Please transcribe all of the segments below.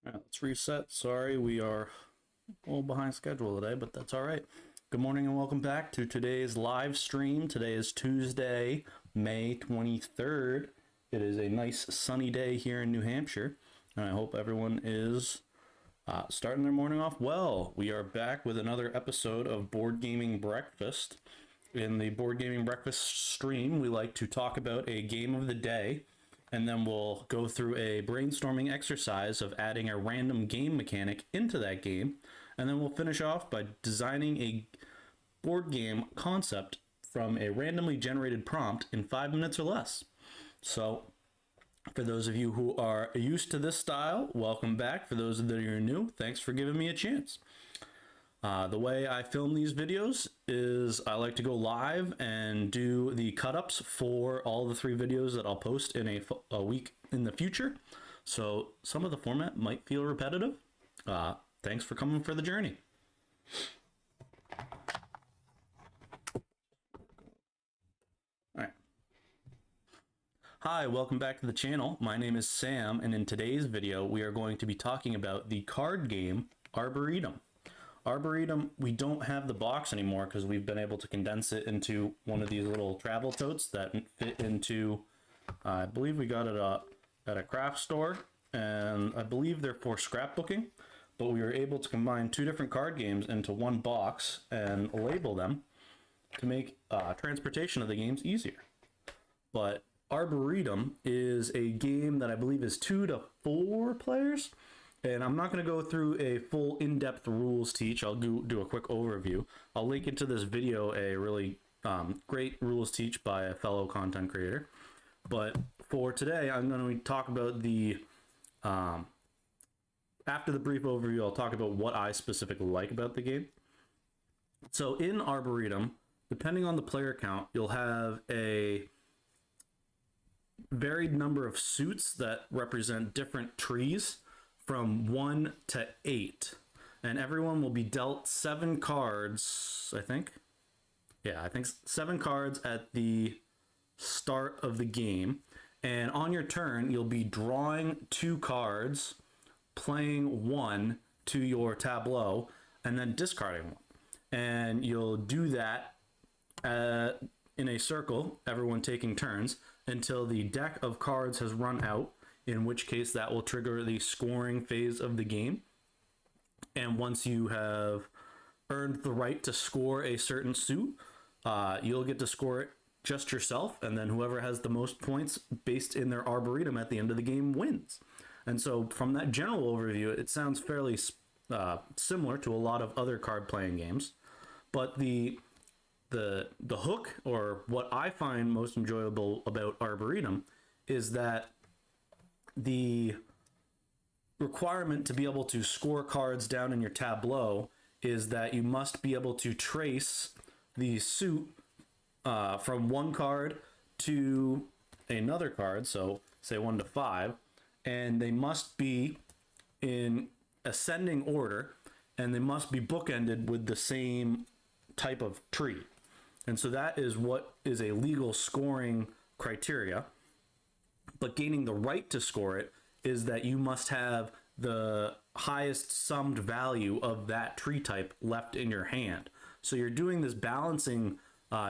All right, let's reset. Sorry, we are a little behind schedule today, but that's all right. Good morning and welcome back to today's live stream. Today is Tuesday, May 23rd. It is a nice sunny day here in New Hampshire, and I hope everyone is starting their morning off well. We are back with another episode of Board Gaming Breakfast. In the Board Gaming Breakfast stream, we like to talk about a game of the day, and then we'll go through a brainstorming exercise of adding a random game mechanic into that game, and then we'll finish off by designing a board game concept from a randomly generated prompt in 5 minutes or less. So for those of you who are used to this style, welcome back. For those that are new, thanks for giving me a chance. The way I film these videos is I like to go live and do the cut-ups for all the 3 videos that I'll post in a week in the future. So some of the format might feel repetitive. Thanks for coming for the journey. All right. Hi, welcome back to the channel. My name is Sam, and in today's video, we are going to be talking about the card game Arboretum. Arboretum, we don't have the box anymore because we've been able to condense it into one of these little travel totes that fit into, I believe we got it at a craft store, and I believe they're for scrapbooking, but we were able to combine 2 different card games into one box and label them to make transportation of the games easier. But Arboretum is a game that I believe is 2 to 4 players. And I'm not going to go through a full in-depth rules teach. I'll do a quick overview. I'll link into this video a really great rules teach by a fellow content creator. But for today, I'm going to talk about the, after the brief overview, I'll talk about what I specifically like about the game. So in Arboretum, depending on the player count, you'll have a varied number of suits that represent different trees, from 1 to 8, and everyone will be dealt 7 cards, I think. Yeah, I think 7 cards at the start of the game, and on your turn you'll be drawing 2 cards, playing 1 to your tableau, and then discarding 1. And you'll do that in a circle, everyone taking turns, until the deck of cards has run out, in which case that will trigger the scoring phase of the game. And once you have earned the right to score a certain suit, you'll get to score it just yourself, and then whoever has the most points based in their Arboretum at the end of the game wins. And so from that general overview, it sounds fairly similar to a lot of other card playing games, but the hook, or what I find most enjoyable about Arboretum, is that the requirement to be able to score cards down in your tableau is that you must be able to trace the suit from one card to another card, so say 1 to 5, and they must be in ascending order, and they must be bookended with the same type of tree. And so that is what is a legal scoring criteria. But gaining the right to score it is that you must have the highest summed value of that tree type left in your hand. So you're doing this balancing,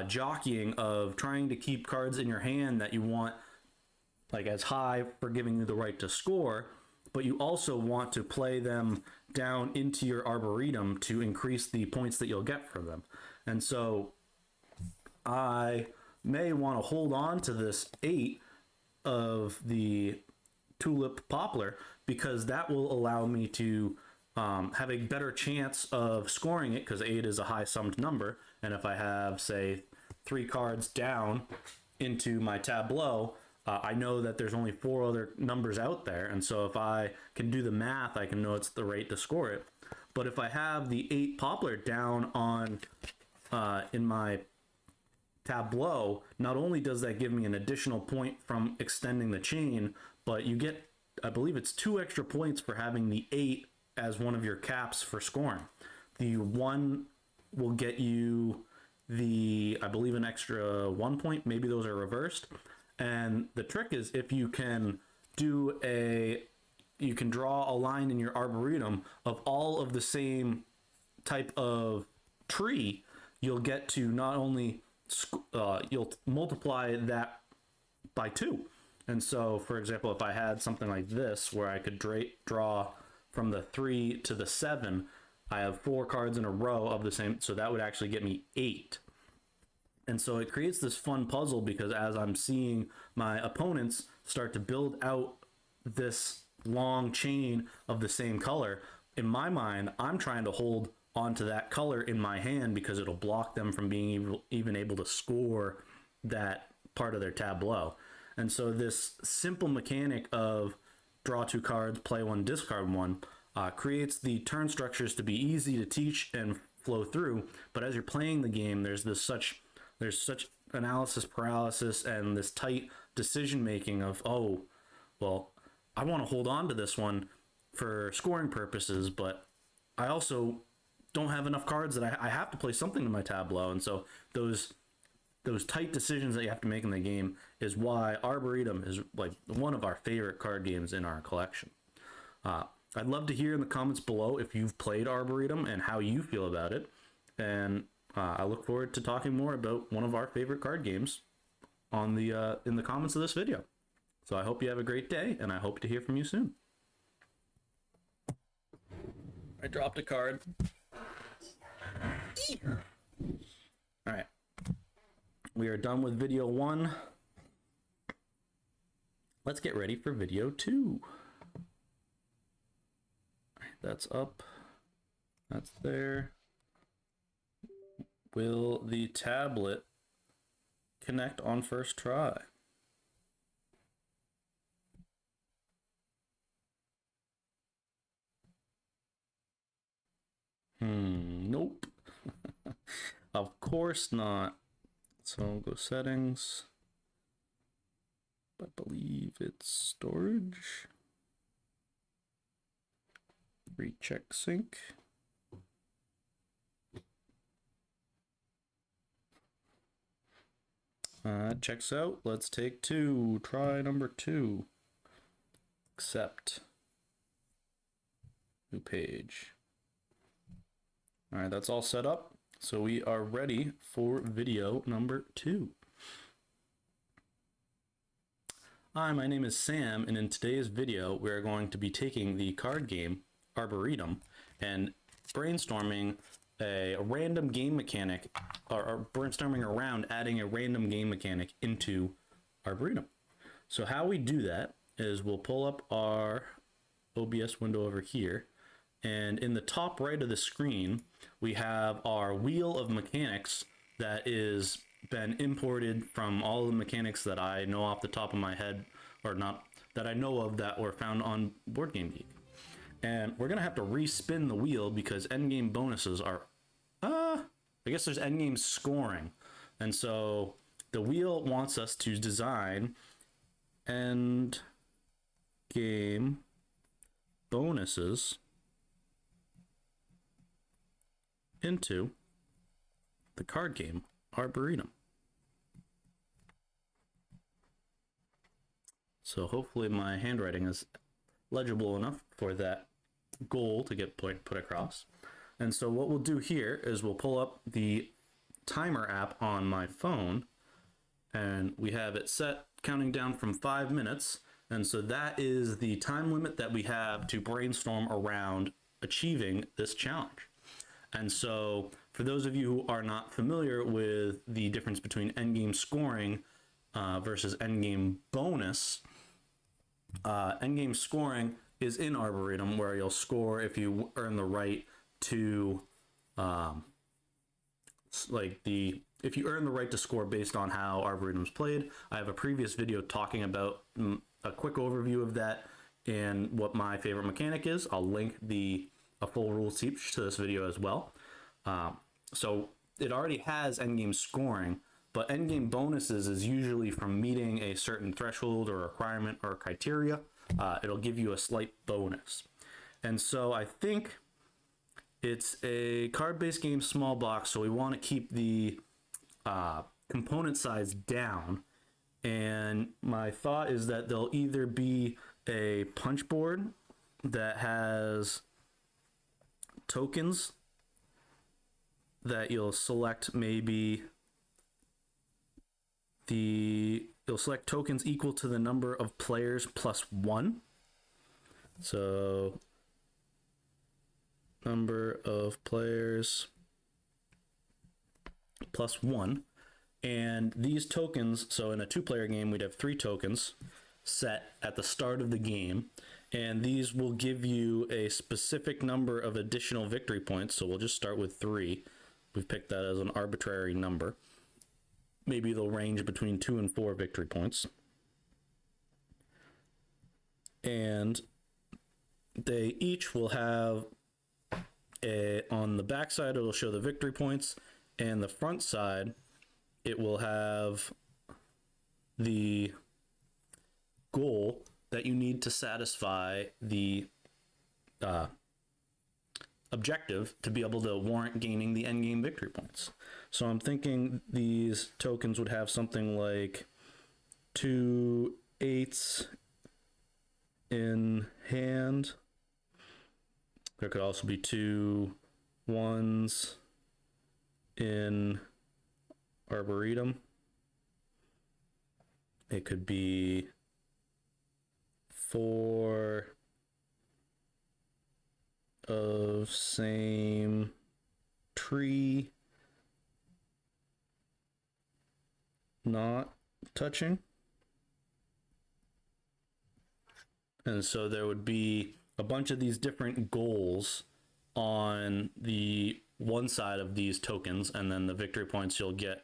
jockeying of trying to keep cards in your hand that you want like as high for giving you the right to score, but you also want to play them down into your Arboretum to increase the points that you'll get from them. And so I may want to hold on to this 8 of the tulip poplar, because that will allow me to have a better chance of scoring it, because 8 is a high summed number, and if I have, say, 3 cards down into my tableau, I know that there's only 4 other numbers out there, and so if I can do the math, I can know it's the rate to score it. But if I have the 8 poplar down on in my tableau, not only does that give me an additional point from extending the chain, but you get, I believe it's 2 extra points for having the 8 as one of your caps for scoring. The 1 will get you I believe an extra 1 point, maybe those are reversed. And the trick is, if you can do you can draw a line in your arboretum of all of the same type of tree, you'll get to not only you'll multiply that by 2. And so, for example, if I had something like this where I could draw from the 3 to the 7, I have 4 cards in a row of the same, so that would actually get me 8. And so it creates this fun puzzle, because as I'm seeing my opponents start to build out this long chain of the same color, in my mind, I'm trying to hold onto that color in my hand because it'll block them from being even able to score that part of their tableau. And so this simple mechanic of draw 2 cards, play 1, discard 1, creates the turn structures to be easy to teach and flow through. But as you're playing the game, there's such analysis paralysis and this tight decision making of, oh, well, I want to hold on to this one for scoring purposes, but I also don't have enough cards that I have to play something to my tableau. And so those tight decisions that you have to make in the game is why Arboretum is like one of our favorite card games in our collection. I'd love to hear in the comments below if you've played Arboretum and how you feel about it. And I look forward to talking more about one of our favorite card games on the in the comments of this video. So I hope you have a great day, and I hope to hear from you soon. I dropped a card. All right. We are done with video 1. Let's get ready for video 2. That's up. That's there. Will the tablet connect on first try? Nope. Of course not. So I'll go settings. I believe it's storage. Recheck sync. Checks out. Let's take 2. Try number 2. Accept. New page. All right, that's all set up. So we are ready for video number 2. Hi, my name is Sam, and in today's video, we're going to be taking the card game Arboretum and brainstorming a random game mechanic, or brainstorming around adding a random game mechanic into Arboretum. So how we do that is we'll pull up our OBS window over here, and in the top right of the screen, we have our wheel of mechanics that is been imported from all the mechanics that I know off the top of my head, or not, that I know of that were found on Board Game Geek. And we're gonna have to respin the wheel because endgame bonuses are, I guess there's endgame scoring. And so the wheel wants us to design end game bonuses into the card game Arboretum. So hopefully my handwriting is legible enough for that goal to get put across. And so what we'll do here is we'll pull up the timer app on my phone, and we have it set counting down from 5 minutes. And so that is the time limit that we have to brainstorm around achieving this challenge. And so for those of you who are not familiar with the difference between endgame scoring versus endgame bonus, endgame scoring is in Arboretum, where you'll score if you earn the right to if you earn the right to score based on how Arboretum's played. I have a previous video talking about a quick overview of that and what my favorite mechanic is. I'll link a full rules teach to this video as well. So it already has endgame scoring, but endgame bonuses is usually from meeting a certain threshold or requirement or criteria. It'll give you a slight bonus. And so I think it's a card-based game small box, so we want to keep the component size down. And my thought is that there'll either be a punch board that has tokens that you'll select, maybe you'll select tokens equal to the number of players plus 1. So number of players plus 1. And these tokens, so in a 2-player game, we'd have 3 tokens set at the start of the game. And these will give you a specific number of additional victory points. So we'll just start with 3. We've picked that as an arbitrary number. Maybe they'll range between 2 and 4 victory points. And they each will have on the back side, it'll show the victory points, and the front side, it will have the goal that you need to satisfy the objective to be able to warrant gaining the endgame victory points. So I'm thinking these tokens would have something like 2 8s in hand. There could also be 2 1s in Arboretum. It could be 4 of same tree not touching. And so there would be a bunch of these different goals on the one side of these tokens, and then the victory points you'll get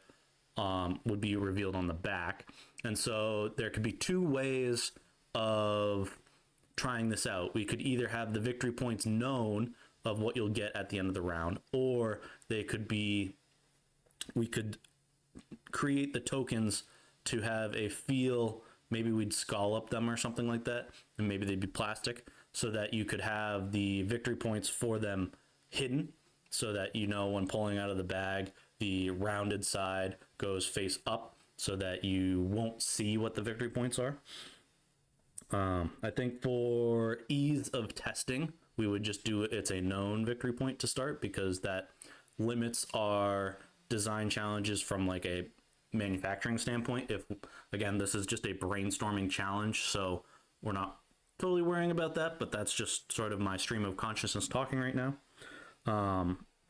would be revealed on the back. And so there could be 2 ways of trying this out. We could either have the victory points known of what you'll get at the end of the round, or they could be, we could create the tokens to have a feel. Maybe we'd scallop them or something like that, and maybe they'd be plastic, so that you could have the victory points for them hidden, so that you know when pulling out of the bag, the rounded side goes face up, so that you won't see what the victory points are. I think for ease of testing, we would just do it's a known victory point to start, because that limits our design challenges from like a manufacturing standpoint. If, again, this is just a brainstorming challenge, so we're not totally worrying about that, but that's just sort of my stream of consciousness talking right now.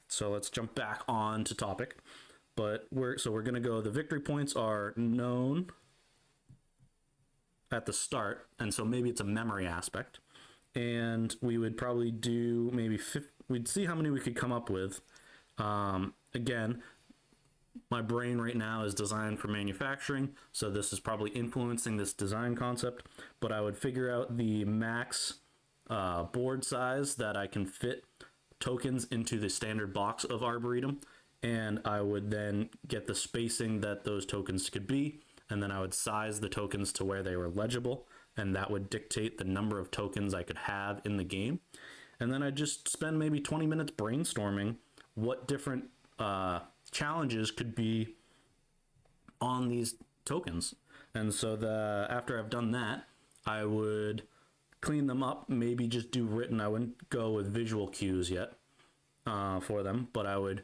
So let's jump back on to topic. But we're going to go, the victory points are known at the start, and so maybe it's a memory aspect, and we would probably do maybe we'd see how many we could come up with. Again, my brain right now is designed for manufacturing, so this is probably influencing this design concept, but I would figure out the max board size that I can fit tokens into the standard box of Arboretum, and I would then get the spacing that those tokens could be, and then I would size the tokens to where they were legible, and that would dictate the number of tokens I could have in the game. And then I'd just spend maybe 20 minutes brainstorming what different challenges could be on these tokens. And so after I've done that, I would clean them up, maybe just do written. I wouldn't go with visual cues yet for them, but I would,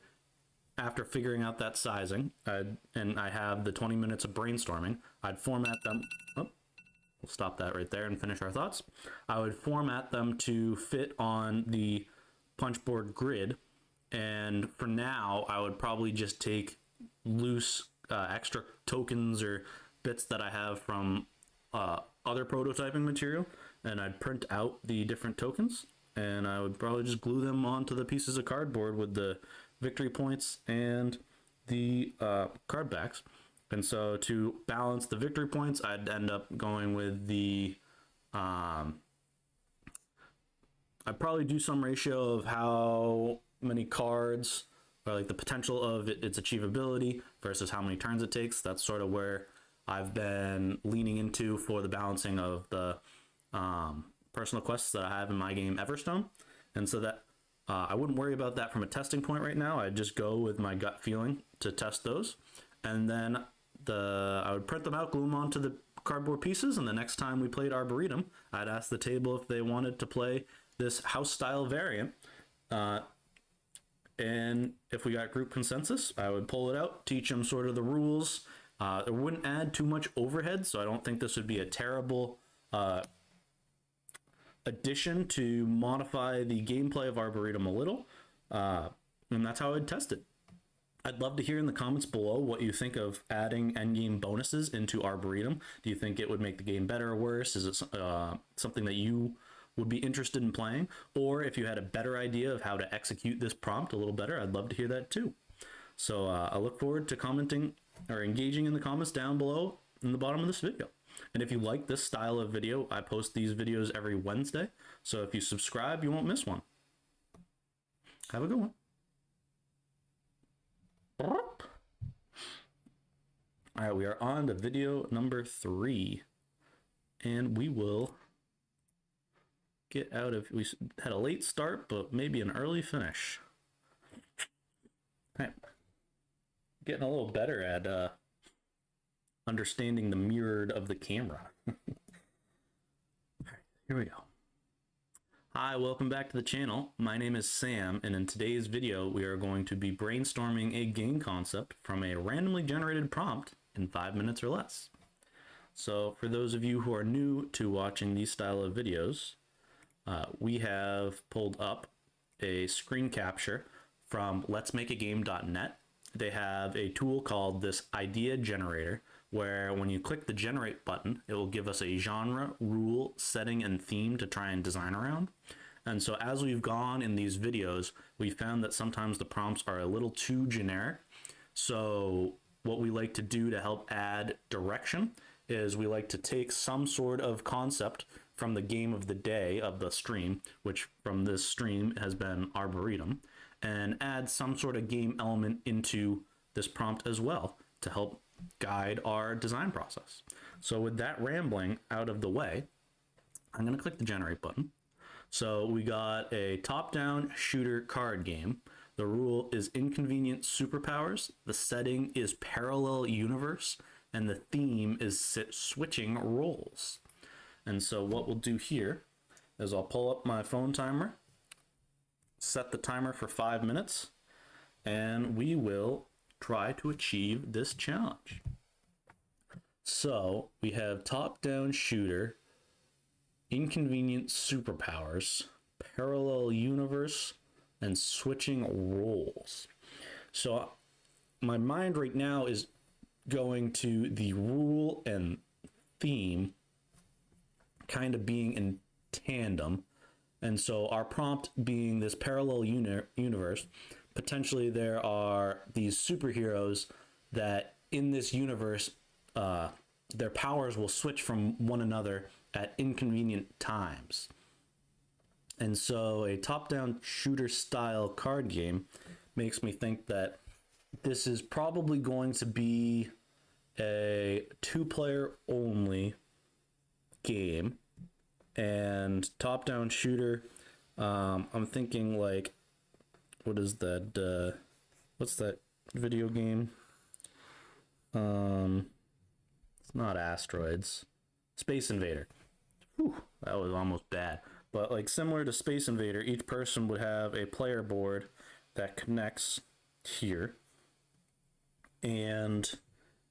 after figuring out that sizing, and I have the 20 minutes of brainstorming, I'd format them. Oh, we'll stop that right there and finish our thoughts. I would format them to fit on the punchboard grid. And for now, I would probably just take loose extra tokens or bits that I have from other prototyping material, and I'd print out the different tokens, and I would probably just glue them onto the pieces of cardboard with the victory points and the card backs. And so to balance the victory points, I'd end up going with the I'd probably do some ratio of how many cards, or like the potential of its achievability versus how many turns it takes. That's sort of where I've been leaning into for the balancing of the personal quests that I have in my game Everstone. And so that I wouldn't worry about that from a testing point right now. I'd just go with my gut feeling to test those, and then I would print them out, glue them onto the cardboard pieces, and the next time we played Arboretum, I'd ask the table if they wanted to play this house style variant. And if we got group consensus, I would pull it out, teach them sort of the rules. It wouldn't add too much overhead, so I don't think this would be a terrible addition to modify the gameplay of Arboretum a little. And that's how I'd test it. I'd love to hear in the comments below what you think of adding endgame bonuses into Arboretum. Do you think it would make the game better or worse? Is it something that you would be interested in playing? Or if you had a better idea of how to execute this prompt a little better, I'd love to hear that too. So I look forward to commenting or engaging in the comments down below in the bottom of this video. And if you like this style of video, I post these videos every Wednesday. So if you subscribe, you won't miss one. Have a good one. All right, we are on to video number 3, and we will get out of, we had a late start, but maybe an early finish. All right. Getting a little better at understanding the mirrored of the camera. All right, here we go. Hi, welcome back to the channel. My name is Sam, and in today's video, we are going to be brainstorming a game concept from a randomly generated prompt in 5 minutes or less. So for those of you who are new to watching these style of videos, we have pulled up a screen capture from letsmakeagame.net. They have a tool called this idea generator, where when you click the generate button, it will give us a genre, rule, setting, and theme to try and design around. And so as we've gone in these videos, we found that sometimes the prompts are a little too generic. So what we like to do to help add direction is we like to take some sort of concept from the game of the day of the stream, which from this stream has been Arboretum, and add some sort of game element into this prompt as well to help guide our design process. So with that rambling out of the way, I'm going to click the generate button. So we got a top-down shooter card game. The rule is inconvenient superpowers. The setting is parallel universe, and the theme is switching roles. And so what we'll do here is I'll pull up my phone timer, set the timer for 5 minutes, and we will try to achieve this challenge. So we have top-down shooter, inconvenient superpowers, parallel universe, and switching roles. So my mind right now is going to the rule and theme kind of being in tandem. And so our prompt being this parallel universe, potentially there are these superheroes that in this universe, their powers will switch from one another at inconvenient times. And so a top-down shooter style card game makes me think that this is probably going to be a 2-player only game. And top-down shooter, I'm thinking like, what is that, what's that video game? It's not Asteroids. Space Invader. Whew, that was almost bad. But like similar to Space Invader, each person would have a player board that connects here. And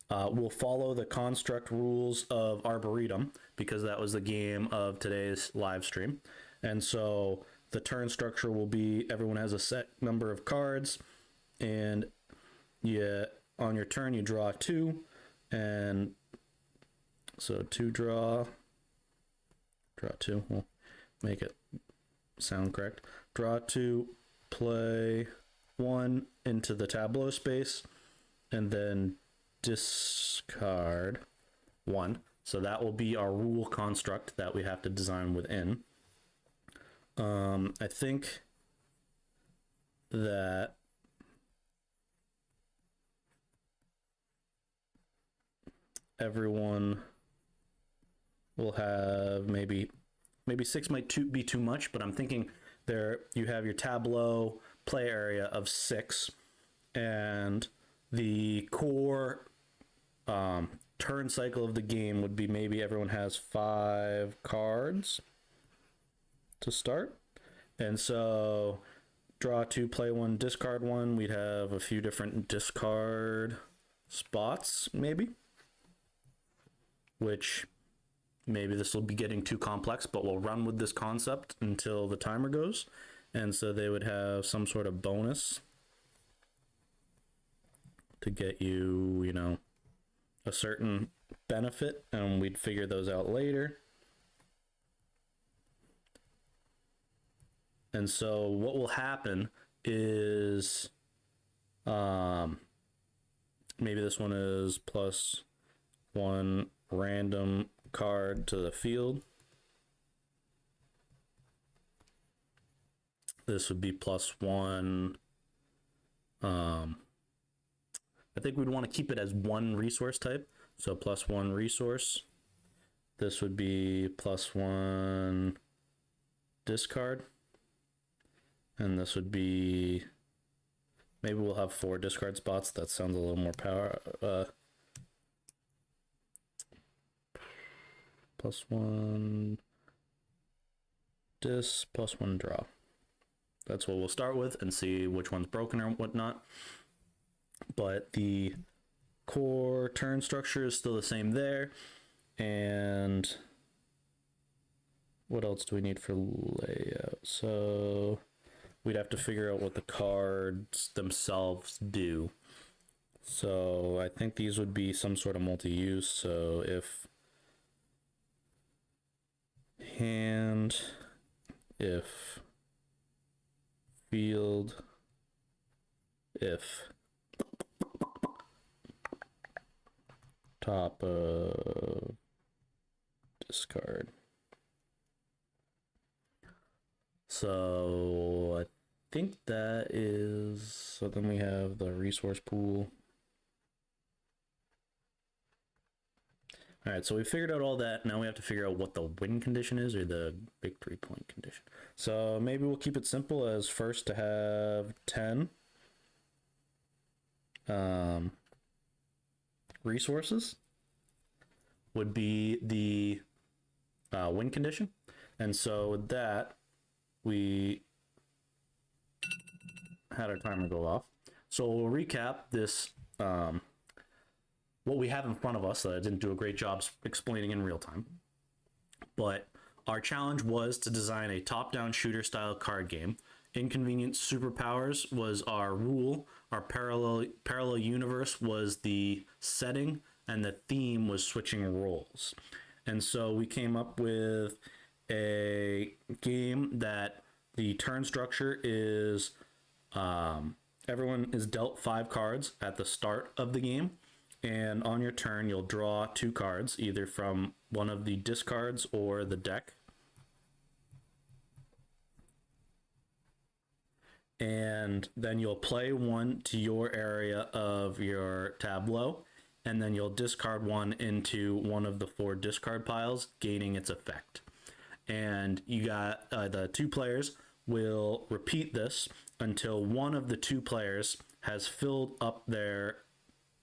we'll follow the construct rules of Arboretum, because that was the game of today's live stream. And so the turn structure will be everyone has a set number of cards, and on your turn you draw 2, and so 2 draw 2, we'll make it sound correct. Draw 2, play 1 into the tableau space, and then discard 1. So that will be our rule construct that we have to design within. I think that everyone will have maybe 6 might be too much, but I'm thinking there you have your tableau play area of 6, and the core turn cycle of the game would be maybe everyone has 5 cards to start. And so draw 2, play 1, discard 1. We'd have a few different discard spots, maybe. Which maybe this will be getting too complex, but we'll run with this concept until the timer goes. And so they would have some sort of bonus to get you, you know, a certain benefit, and we'd figure those out later. And so what will happen is maybe this one is +1 random card to the field. This would be +1. I think we'd want to keep it as 1 resource type. So +1 resource. This would be +1 discard. And this would be, maybe we'll have 4 discard spots. That sounds a little more power. +1 dis, +1 draw. That's what we'll start with and see which one's broken or whatnot. But the core turn structure is still the same there. And what else do we need for layout? So we'd have to figure out what the cards themselves do. So I think these would be some sort of multi-use. So if hand, if field, if top of discard. So I think that is, so then we have the resource pool. All right, so we figured out all that. Now we have to figure out what the win condition is, or the big 3-point condition. So maybe we'll keep it simple as first to have 10 resources would be the win condition. And so with that, we had our timer go off. So we'll recap this, what we have in front of us that I didn't do a great job explaining in real time. But our challenge was to design a top-down shooter style card game. Inconvenient superpowers was our rule. Our parallel universe was the setting, and the theme was switching roles. And so we came up with a game that the turn structure is everyone is dealt 5 cards at the start of the game, and on your turn you'll draw 2 cards either from one of the discards or the deck, and then you'll play 1 to your area of your tableau, and then you'll discard 1 into one of the 4 discard piles, gaining its effect. And you got the 2 players will repeat this until one of the 2 players has filled up their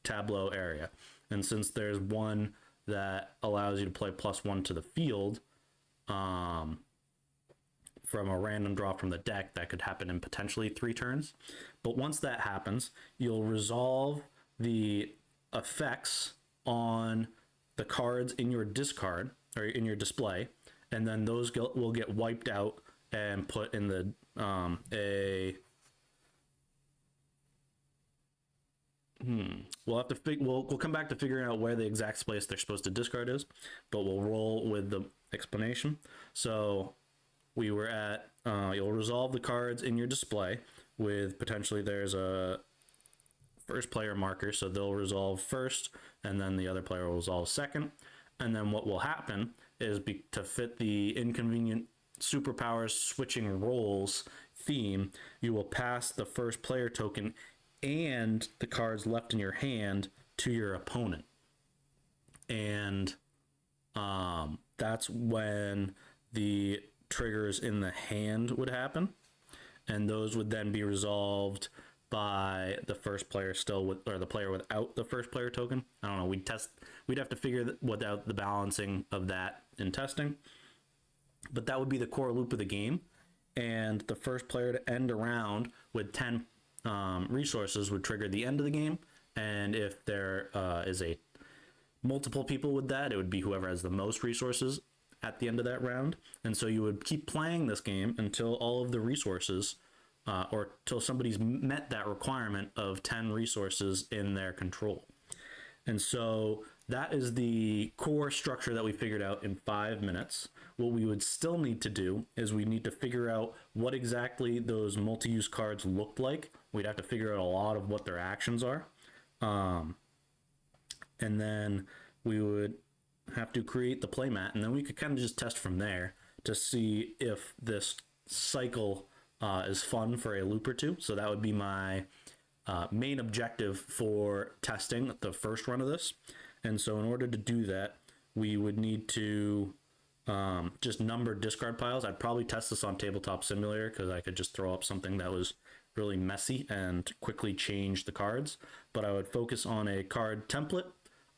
tableau area. And since there's one that allows you to play +1 to the field from a random draw from the deck, that could happen in potentially 3 turns. But once that happens, you'll resolve the effects on the cards in your discard or in your display, and then those will get wiped out and put in the we'll have to we'll come back to figuring out where the exact space they're supposed to discard is, but we'll roll with the explanation. So we were at you'll resolve the cards in your display with potentially there's a first player marker, so they'll resolve first and then the other player will resolve second. And then what will happen is to fit the inconvenient superpowers switching roles theme, you will pass the first player token and the cards left in your hand to your opponent. And that's when the triggers in the hand would happen. And those would then be resolved by the first player still with, or the player without the first player token. I don't know. We'd have to figure without the balancing of that in testing. But that would be the core loop of the game. And the first player to end a round with 10 resources would trigger the end of the game. And if there is a multiple people with that, it would be whoever has the most resources at the end of that round. And so you would keep playing this game until all of the resources or till somebody's met that requirement of 10 resources in their control. And so that is the core structure that we figured out in 5 minutes. What we would still need to do is we need to figure out what exactly those multi-use cards looked like. We'd have to figure out a lot of what their actions are. And then we would have to create the playmat, and then we could kind of just test from there to see if this cycle is fun for a loop or two. So that would be my main objective for testing the first run of this. And so in order to do that, we would need to just number discard piles. I'd probably test this on Tabletop Simulator because I could just throw up something that was really messy and quickly change the cards. But I would focus on a card template.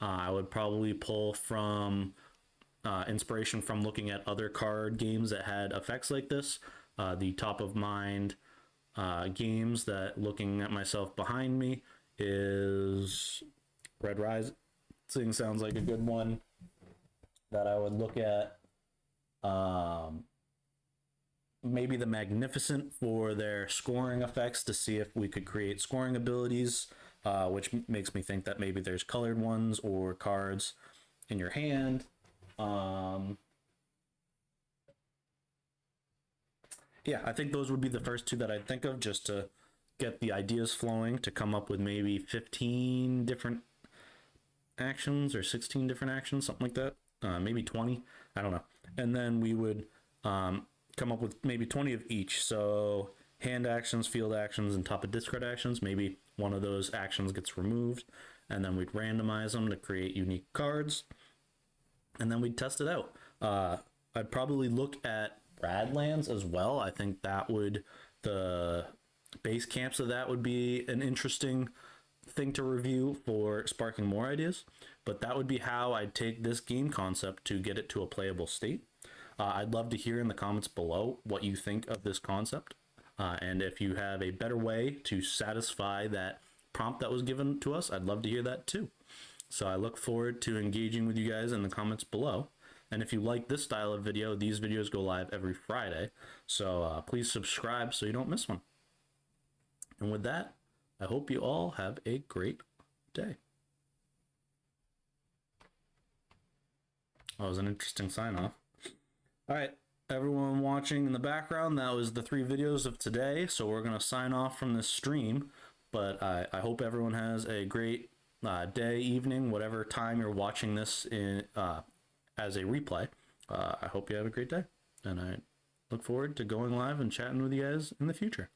I would probably pull from inspiration from looking at other card games that had effects like this. The top of mind games that, looking at myself behind me, is Red Rising sounds like a good one that I would look at. Maybe the Magnificent for their scoring effects to see if we could create scoring abilities, which makes me think that maybe there's colored ones or cards in your hand. Yeah, I think those would be the first two that I'd think of, just to get the ideas flowing, to come up with maybe 15 different actions or 16 different actions, something like that. Maybe 20, I don't know. And then we would come up with maybe 20 of each. So hand actions, field actions, and top of discard actions. Maybe one of those actions gets removed, and then we'd randomize them to create unique cards, and then we'd test it out. I'd probably look at Radlands as well. I think that would, the base camps of that would be an interesting thing to review for sparking more ideas. But that would be how I'd take this game concept to get it to a playable state. I'd love to hear in the comments below what you think of this concept. And if you have a better way to satisfy that prompt that was given to us, I'd love to hear that too. So I look forward to engaging with you guys in the comments below. And if you like this style of video, these videos go live every Friday. So please subscribe so you don't miss one. And with that, I hope you all have a great day. That was an interesting sign off. All right, everyone watching in the background, that was the 3 videos of today. So we're going to sign off from this stream. But I hope everyone has a great day, evening, whatever time you're watching this in as a replay. I hope you have a great day, and I look forward to going live and chatting with you guys in the future.